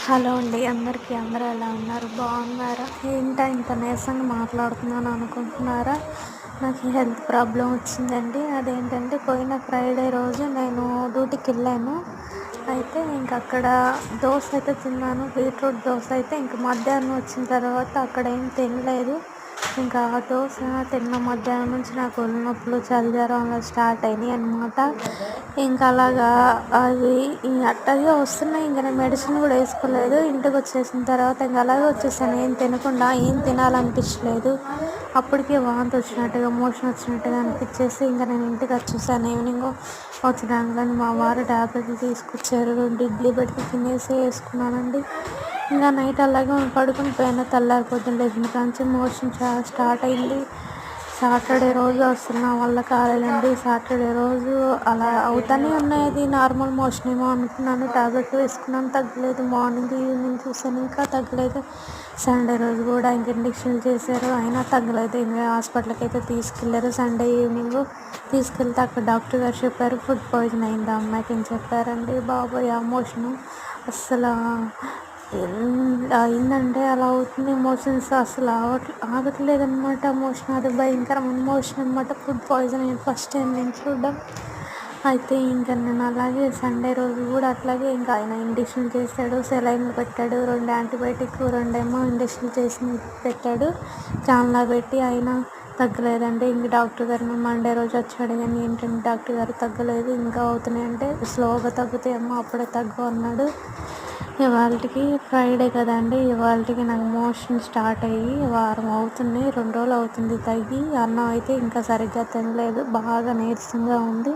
Hello అండి అందరికీ. అందరూ ఎలా ఉన్నారు? బాగున్నారా? ఏంటా ఇంత నీరసంగా మాట్లాడుతున్నాను అనుకుంటున్నారా? నాకు హెల్త్ ప్రాబ్లం వచ్చిందండి. అదేంటంటే పోయిన ఫ్రైడే రోజు నేను డ్యూటీకి వెళ్ళాను. అయితే ఇంక అక్కడ దోశ అయితే తిన్నాను, బీట్రూట్ దోశ. అయితే ఇంక మధ్యాహ్నం వచ్చిన తర్వాత అక్కడ ఏం తినలేదు. ఇంకా ఆ దోశ తిన్న మధ్యాహ్నం నుంచి నాకు ఒళ్ళు నొప్పులు, చలిజ్వరం అలా స్టార్ట్ అయినాయి అన్నమాట. ఇంకా అలాగా అవి అట్టగే వస్తున్నాయి. ఇంకా నేను మెడిసిన్ కూడా వేసుకోలేదు. ఇంటికి వచ్చేసిన తర్వాత ఇంకా అలాగే వచ్చేసాను, ఏం తినకుండా. ఏం తినాలనిపించలేదు. అప్పటికే వాంతి వచ్చినట్టుగా, మోషన్ వచ్చినట్టుగా అనిపించేసి ఇంకా నేను ఇంటికి వచ్చేసాను. ఈవినింగ్ వచ్చినాక మా వారు ట్యాబ్లెట్లు తీసుకొచ్చారు, 2 ఇడ్లీ పెడితే తినేసి వేసుకున్నానండి. ఇంకా నైట్ అలాగే పడుకుని పోయిన తెల్లారిపోతుంది లేచిన కాంచి మోషన్ స్టార్ట్ అయింది. సాటర్డే రోజు అసలు నా వల్ల కాలేదండి. సాటర్డే రోజు అలా అవుతూనే ఉన్నాయి. అది నార్మల్ మోషన్ ఏమో అనుకున్నాను. ట్యాబ్లెట్లు వేసుకున్నాను, తగ్గలేదు. మార్నింగ్ ఈవినింగ్ చూసాను, ఇంకా తగ్గలేదు. సండే రోజు కూడా ఇంక ఇంజక్షన్లు చేశారు, అయినా తగ్గలేదు. ఇంకా హాస్పిటల్కి అయితే తీసుకెళ్ళారు. సండే ఈవినింగ్ తీసుకెళ్తే అక్కడ డాక్టర్ గారు చెప్పారు, ఫుడ్ పాయిజన్ అయింది అమ్మాయికి అని చెప్పారండి. బాబోయ్, ఆ మోషను అస్సలు అయిందంటే అలా అవుతుంది. మోషన్స్ అసలు ఆగట్లేదు అనమాట. మోషన్ అది భయంకరమైన మోషన్ అనమాట. ఫుడ్ పాయిజన్ అయ్యింది ఫస్ట్ టైం నేను చూడడం. అయితే ఇంకా నేను అలాగే సండే రోజు కూడా అట్లాగే ఇంకా ఆయన ఇంజక్షన్ చేశాడు, సెలైన్లు పెట్టాడు, 2 యాంటీబయాటిక్, 2 ఇంజక్షన్ చేసి పెట్టాడు. చాలా పెట్టి అయినా తగ్గలేదండి. ఇంక డాక్టర్ గారు మండే రోజు వచ్చాడు, కానీ ఏంటంటే డాక్టర్ గారు తగ్గలేదు, ఇంకా అవుతున్నాయి అంటే స్లోగా తగ్గుతాయమ్మా, అప్పుడే తగ్గు అన్నాడు. ఇవాళకి ఫ్రైడే కదండి, ఇవాళకి నాకు మోషన్ స్టార్ట్ అయ్యి వారం అవుతుంది, 2 రోజులు అవుతుంది తగ్గి. అన్నం అయితే ఇంకా సరిగ్గా తినలేదు, బాగా నీరసంగా ఉంది.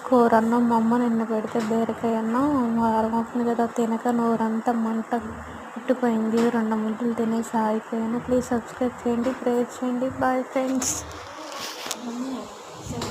కూర అన్నం మా అమ్మ నిన్న పెడితే బీరకాయ అన్నం, వారం అవుతుంది కదా తినక నోరంతా మంట పుట్టిపోయింది. 2 ముద్దలు తినేసి ఆగిపోయాను. ప్లీజ్ సబ్స్క్రైబ్ చేయండి, ప్రేయర్ చేయండి. Bye friends.